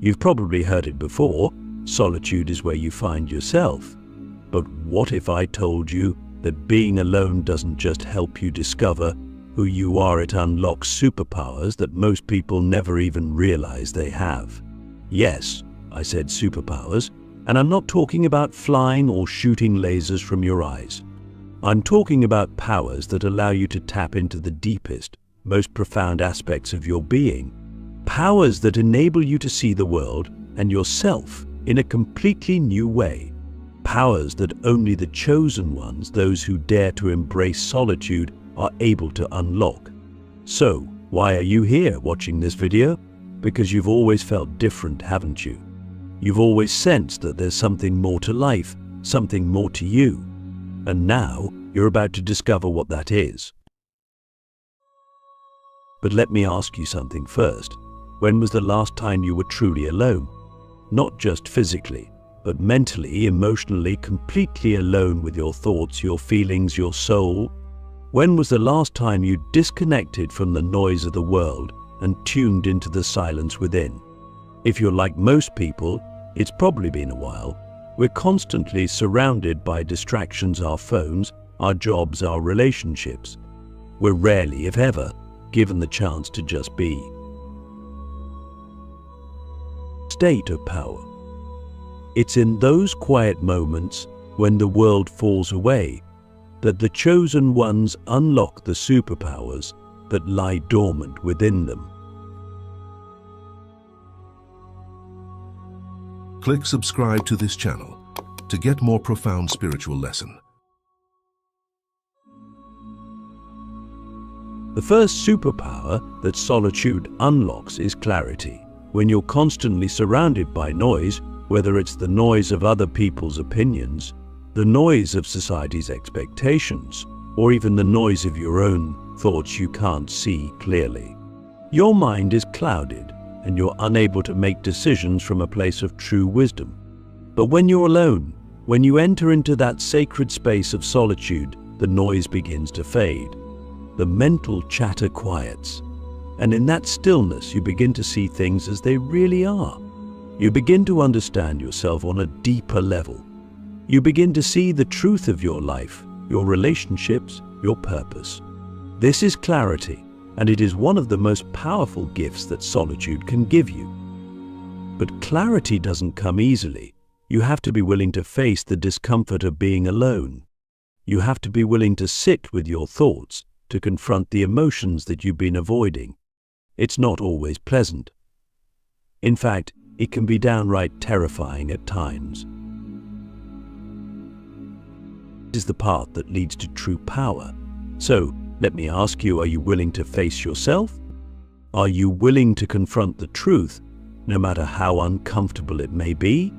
You've probably heard it before, solitude is where you find yourself. But what if I told you that being alone doesn't just help you discover who you are, it unlocks superpowers that most people never even realize they have? Yes, I said superpowers, and I'm not talking about flying or shooting lasers from your eyes. I'm talking about powers that allow you to tap into the deepest, most profound aspects of your being. Powers that enable you to see the world and yourself in a completely new way. Powers that only the chosen ones, those who dare to embrace solitude, are able to unlock. So, why are you here watching this video? Because you've always felt different, haven't you? You've always sensed that there's something more to life, something more to you. And now, you're about to discover what that is. But let me ask you something first. When was the last time you were truly alone? Not just physically, but mentally, emotionally, completely alone with your thoughts, your feelings, your soul? When was the last time you disconnected from the noise of the world and tuned into the silence within? If you're like most people, it's probably been a while. We're constantly surrounded by distractions, our phones, our jobs, our relationships. We're rarely, if ever, given the chance to just be. State of power. It's in those quiet moments when the world falls away that the chosen ones unlock the superpowers that lie dormant within them. Click subscribe to this channel to get more profound spiritual lesson. The first superpower that solitude unlocks is clarity. When you're constantly surrounded by noise, whether it's the noise of other people's opinions, the noise of society's expectations, or even the noise of your own thoughts, you can't see clearly. Your mind is clouded, and you're unable to make decisions from a place of true wisdom. But when you're alone, when you enter into that sacred space of solitude, the noise begins to fade. The mental chatter quiets, and in that stillness you begin to see things as they really are. You begin to understand yourself on a deeper level. You begin to see the truth of your life, your relationships, your purpose. This is clarity, and it is one of the most powerful gifts that solitude can give you. But clarity doesn't come easily. You have to be willing to face the discomfort of being alone. You have to be willing to sit with your thoughts, to confront the emotions that you've been avoiding. It's not always pleasant. In fact, it can be downright terrifying at times. It is the path that leads to true power. So, let me ask you, are you willing to face yourself? Are you willing to confront the truth, no matter how uncomfortable it may be?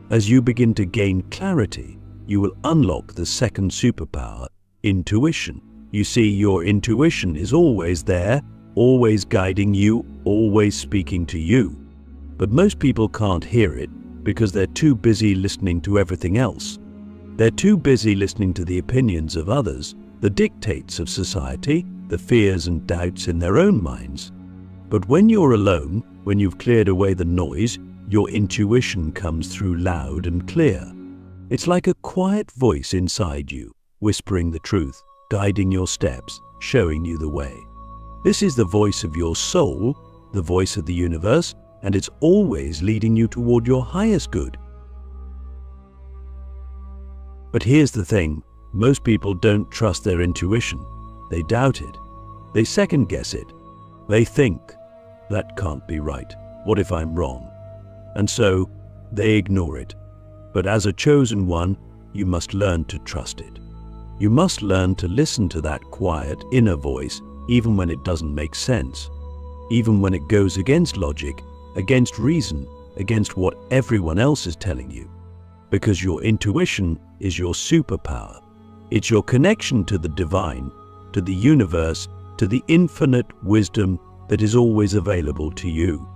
As you begin to gain clarity, you will unlock the second superpower, intuition. You see, your intuition is always there, always guiding you, always speaking to you. But most people can't hear it because they're too busy listening to everything else. They're too busy listening to the opinions of others, the dictates of society, the fears and doubts in their own minds. But when you're alone, when you've cleared away the noise, your intuition comes through loud and clear. It's like a quiet voice inside you, whispering the truth, guiding your steps, showing you the way. This is the voice of your soul, the voice of the universe, and it's always leading you toward your highest good. But here's the thing, most people don't trust their intuition. They doubt it. They second guess it. They think, that can't be right. What if I'm wrong? And so, they ignore it. But as a chosen one, you must learn to trust it. You must learn to listen to that quiet inner voice, even when it doesn't make sense. Even when it goes against logic, against reason, against what everyone else is telling you. Because your intuition is your superpower. It's your connection to the divine, to the universe, to the infinite wisdom that is always available to you.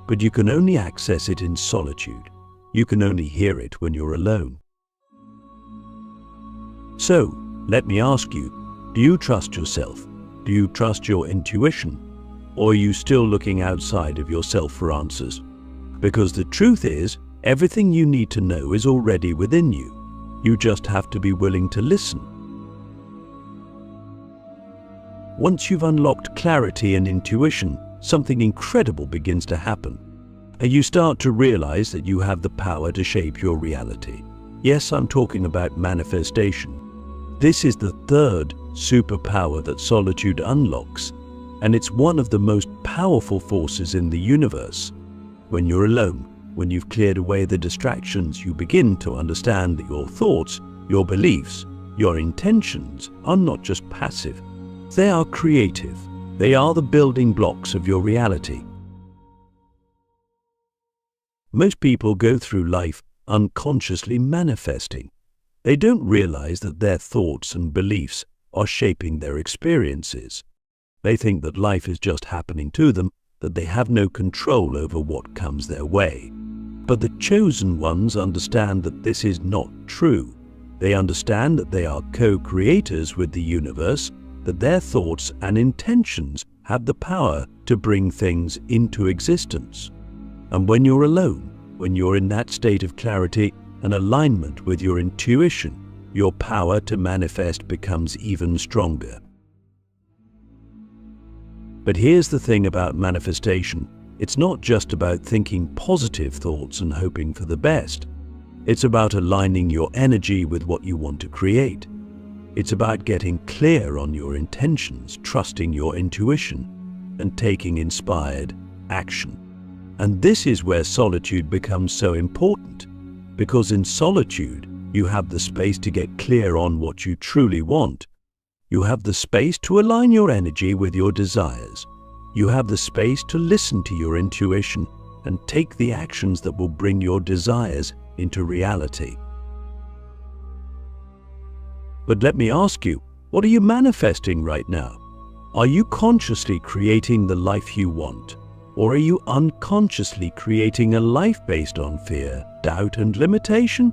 But you can only access it in solitude. You can only hear it when you're alone. So, let me ask you, do you trust yourself? Do you trust your intuition? Or are you still looking outside of yourself for answers? Because the truth is, everything you need to know is already within you. You just have to be willing to listen. Once you've unlocked clarity and intuition, something incredible begins to happen. And you start to realize that you have the power to shape your reality. Yes, I'm talking about manifestation. This is the third superpower that solitude unlocks, and it's one of the most powerful forces in the universe. When you're alone, when you've cleared away the distractions, you begin to understand that your thoughts, your beliefs, your intentions are not just passive. They are creative. They are the building blocks of your reality. Most people go through life unconsciously manifesting. They don't realize that their thoughts and beliefs are shaping their experiences. They think that life is just happening to them, that they have no control over what comes their way. But the chosen ones understand that this is not true. They understand that they are co-creators with the universe, that their thoughts and intentions have the power to bring things into existence. And when you're alone, when you're in that state of clarity and alignment with your intuition, your power to manifest becomes even stronger. But here's the thing about manifestation. It's not just about thinking positive thoughts and hoping for the best. It's about aligning your energy with what you want to create. It's about getting clear on your intentions, trusting your intuition, and taking inspired action. And this is where solitude becomes so important, because in solitude, you have the space to get clear on what you truly want. You have the space to align your energy with your desires. You have the space to listen to your intuition and take the actions that will bring your desires into reality. But let me ask you, what are you manifesting right now? Are you consciously creating the life you want? Or are you unconsciously creating a life based on fear, doubt, and limitation?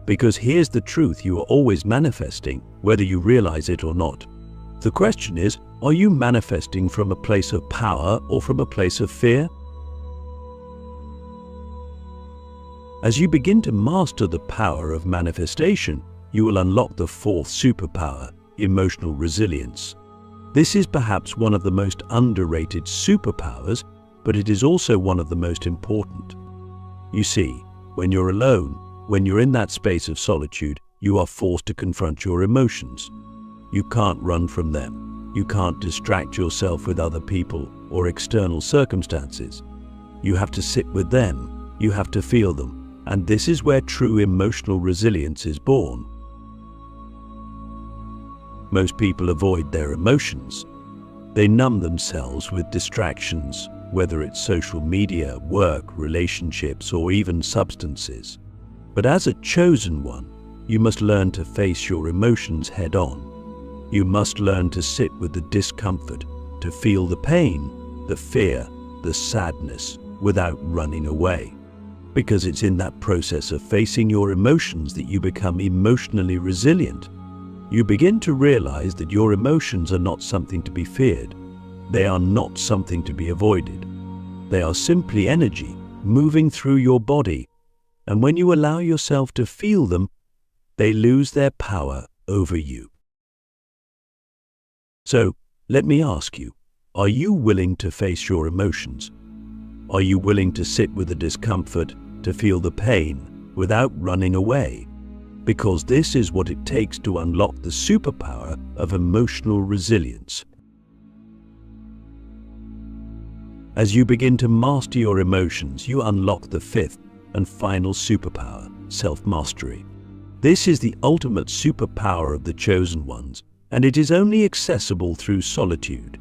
Because here's the truth, you are always manifesting, whether you realize it or not. The question is, are you manifesting from a place of power or from a place of fear? As you begin to master the power of manifestation, you will unlock the fourth superpower, emotional resilience. This is perhaps one of the most underrated superpowers, but it is also one of the most important. You see, when you're alone, when you're in that space of solitude, you are forced to confront your emotions. You can't run from them. You can't distract yourself with other people or external circumstances. You have to sit with them. You have to feel them. And this is where true emotional resilience is born. Most people avoid their emotions. They numb themselves with distractions, whether it's social media, work, relationships, or even substances. But as a chosen one, you must learn to face your emotions head on. You must learn to sit with the discomfort, to feel the pain, the fear, the sadness, without running away. Because it's in that process of facing your emotions that you become emotionally resilient. You begin to realize that your emotions are not something to be feared. They are not something to be avoided. They are simply energy moving through your body. And when you allow yourself to feel them, they lose their power over you. So, let me ask you, are you willing to face your emotions? Are you willing to sit with the discomfort, to feel the pain, without running away? Because this is what it takes to unlock the superpower of emotional resilience. As you begin to master your emotions, you unlock the fifth and final superpower, self-mastery. This is the ultimate superpower of the chosen ones, and it is only accessible through solitude.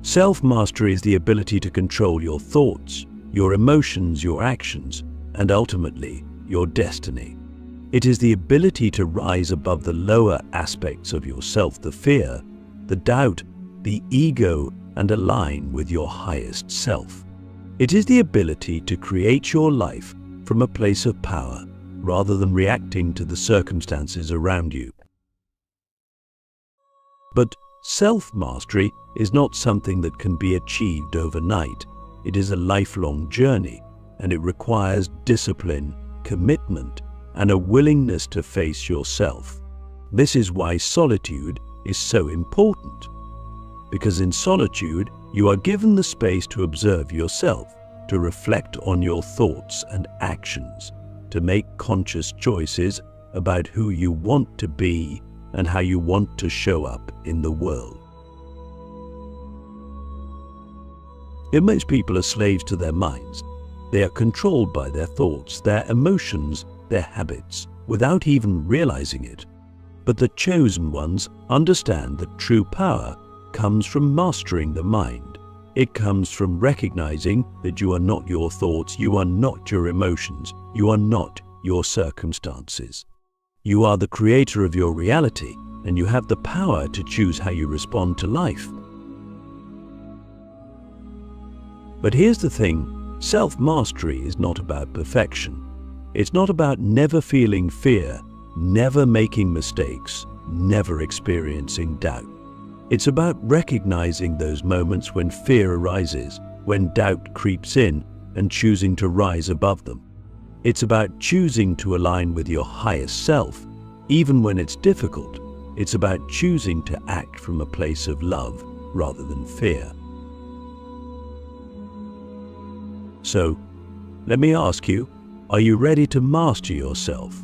Self-mastery is the ability to control your thoughts, your emotions, your actions, and ultimately, your destiny. It is the ability to rise above the lower aspects of yourself, the fear, the doubt, the ego, and align with your highest self. It is the ability to create your life from a place of power rather than reacting to the circumstances around you. But Self-mastery is not something that can be achieved overnight. It is a lifelong journey, and it requires discipline, commitment, and a willingness to face yourself. This is why solitude is so important. Because in solitude, you are given the space to observe yourself, to reflect on your thoughts and actions, to make conscious choices about who you want to be and how you want to show up in the world. If most people are slaves to their minds, they are controlled by their thoughts, their emotions, their habits, without even realizing it. But the chosen ones understand that true power comes from mastering the mind. It comes from recognizing that you are not your thoughts, you are not your emotions, you are not your circumstances. You are the creator of your reality, and you have the power to choose how you respond to life. But here's the thing, self-mastery is not about perfection. It's not about never feeling fear, never making mistakes, never experiencing doubt. It's about recognizing those moments when fear arises, when doubt creeps in, and choosing to rise above them. It's about choosing to align with your highest self, even when it's difficult. It's about choosing to act from a place of love rather than fear. So, let me ask you, are you ready to master yourself?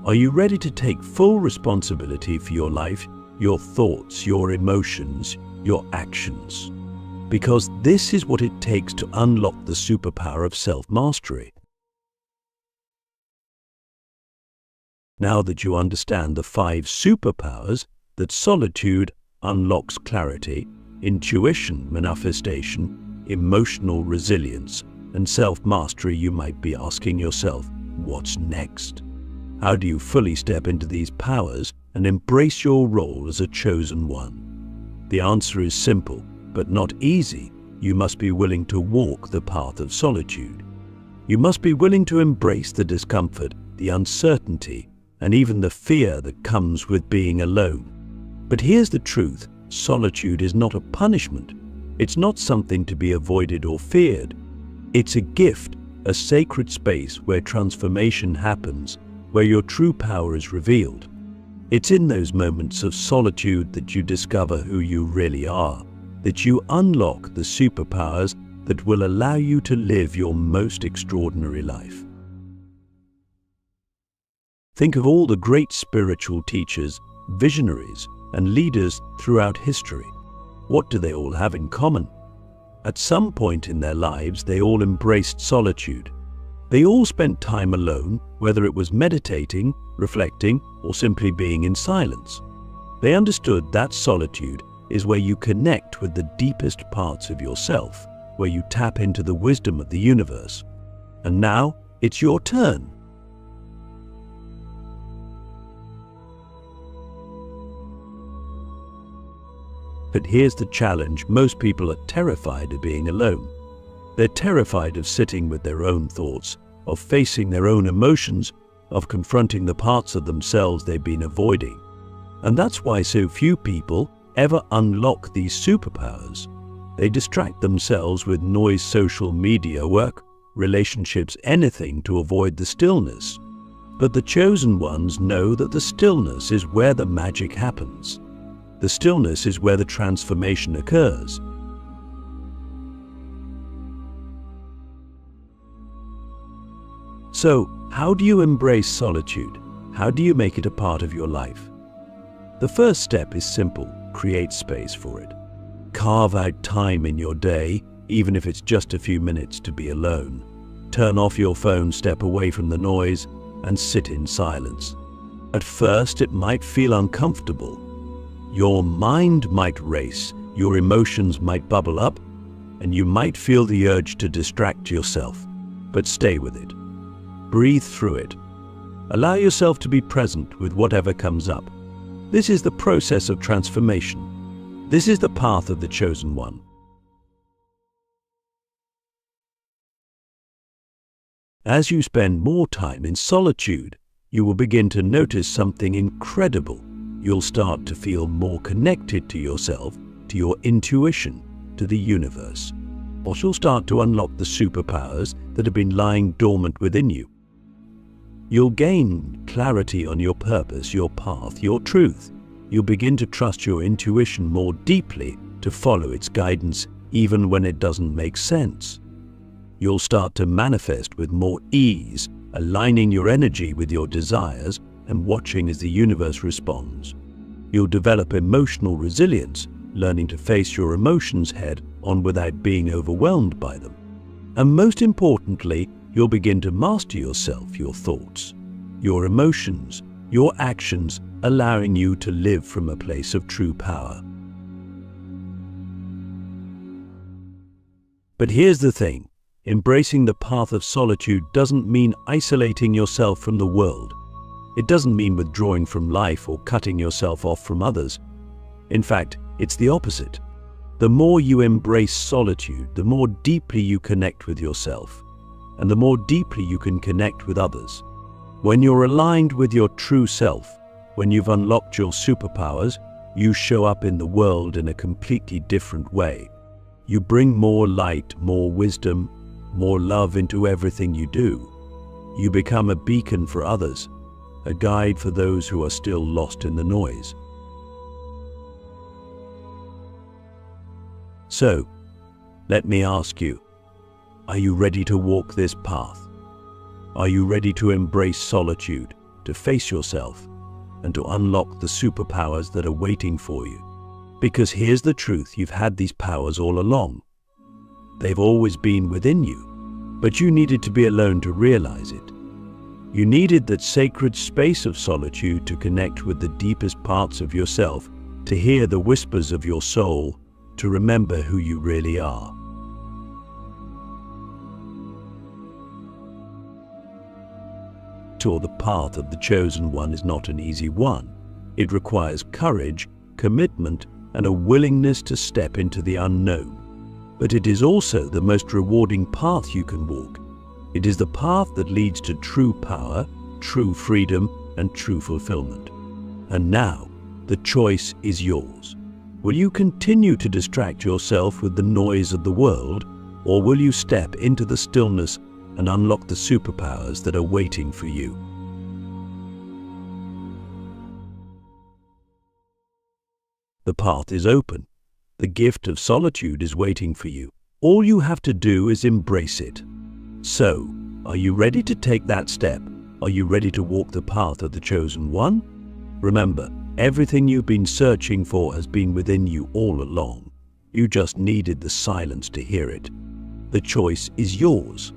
Are you ready to take full responsibility for your life, your thoughts, your emotions, your actions? Because this is what it takes to unlock the superpower of self-mastery. Now that you understand the 5 superpowers, that solitude unlocks clarity, intuition, manifestation, emotional resilience, and self-mastery, you might be asking yourself, what's next? How do you fully step into these powers and embrace your role as a chosen one? The answer is simple, but not easy. You must be willing to walk the path of solitude. You must be willing to embrace the discomfort, the uncertainty, and even the fear that comes with being alone. But here's the truth, solitude is not a punishment. It's not something to be avoided or feared. It's a gift, a sacred space where transformation happens, where your true power is revealed. It's in those moments of solitude that you discover who you really are, that you unlock the superpowers that will allow you to live your most extraordinary life. Think of all the great spiritual teachers, visionaries, and leaders throughout history. What do they all have in common? At some point in their lives, they all embraced solitude. They all spent time alone, whether it was meditating, reflecting, or simply being in silence. They understood that solitude is where you connect with the deepest parts of yourself, where you tap into the wisdom of the universe. And now, it's your turn. But here's the challenge, most people are terrified of being alone. They're terrified of sitting with their own thoughts, of facing their own emotions, of confronting the parts of themselves they've been avoiding. And that's why so few people ever unlock these superpowers. They distract themselves with noise, social media, work, relationships, anything to avoid the stillness. But the chosen ones know that the stillness is where the magic happens. The stillness is where the transformation occurs. So, how do you embrace solitude? How do you make it a part of your life? The first step is simple: create space for it. Carve out time in your day, even if it's just a few minutes, to be alone. Turn off your phone, step away from the noise, and sit in silence. At first, it might feel uncomfortable. Your mind might race, your emotions might bubble up, and you might feel the urge to distract yourself. But stay with it. Breathe through it. Allow yourself to be present with whatever comes up. This is the process of transformation. This is the path of the chosen one. As you spend more time in solitude, you will begin to notice something incredible. You'll start to feel more connected to yourself, to your intuition, to the universe. Or you'll start to unlock the superpowers that have been lying dormant within you. You'll gain clarity on your purpose, your path, your truth. You'll begin to trust your intuition more deeply, to follow its guidance even when it doesn't make sense. You'll start to manifest with more ease, aligning your energy with your desires and watching as the universe responds. You'll develop emotional resilience, learning to face your emotions head on without being overwhelmed by them. And most importantly, you'll begin to master yourself, your thoughts, your emotions, your actions, allowing you to live from a place of true power. But here's the thing, embracing the path of solitude doesn't mean isolating yourself from the world. It doesn't mean withdrawing from life or cutting yourself off from others. In fact, it's the opposite. The more you embrace solitude, the more deeply you connect with yourself, and the more deeply you can connect with others. When you're aligned with your true self, when you've unlocked your superpowers, you show up in the world in a completely different way. You bring more light, more wisdom, more love into everything you do. You become a beacon for others, a guide for those who are still lost in the noise. So, let me ask you, are you ready to walk this path? Are you ready to embrace solitude, to face yourself, and to unlock the superpowers that are waiting for you? Because here's the truth, you've had these powers all along. They've always been within you, but you needed to be alone to realize it. You needed that sacred space of solitude to connect with the deepest parts of yourself, to hear the whispers of your soul, to remember who you really are. The path of the chosen one is not an easy one. It requires courage, commitment, and a willingness to step into the unknown. But it is also the most rewarding path you can walk. It is the path that leads to true power, true freedom, and true fulfillment. And now, the choice is yours. Will you continue to distract yourself with the noise of the world, or will you step into the stillness and unlock the superpowers that are waiting for you? The path is open. The gift of solitude is waiting for you. All you have to do is embrace it. So, are you ready to take that step? Are you ready to walk the path of the chosen one? Remember, everything you've been searching for has been within you all along. You just needed the silence to hear it. The choice is yours.